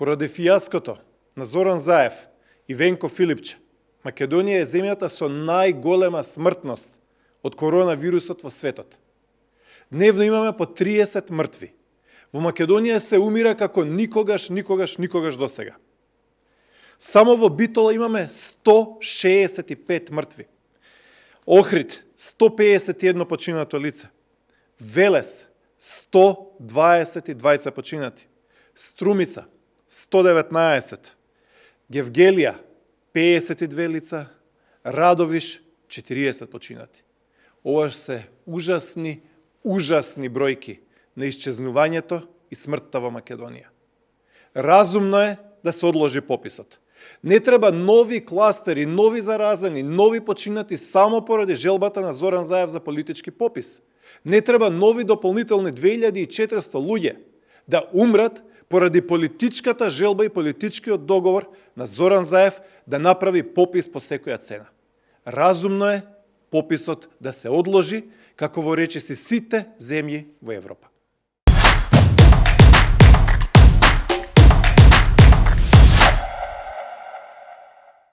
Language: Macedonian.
Поради фијаското на Зоран Заев и Венко Филипче, Македонија е земјата со најголема смртност од коронавирусот во светот. Дневно имаме по 30 мртви. Во Македонија се умира како никогаш досега. Само во Битола имаме 165 мртви. Охрид 151 починато лице. Велес 122 починати. Струмица 119. Гевгелија 52 лица. Радовиш 40 починати. Ова се ужасни бројки на исчезнувањето и смртта во Македонија. Разумно е да се одложи пописот. Не треба нови кластери, нови заразени, нови починати само поради желбата на Зоран Заев за политички попис. Не треба нови дополнителни 2400 луѓе да умрат поради политичката желба и политичкиот договор на Зоран Заев да направи попис по секоја цена. Разумно е пописот да се одложи, како во речиси сите земји во Европа.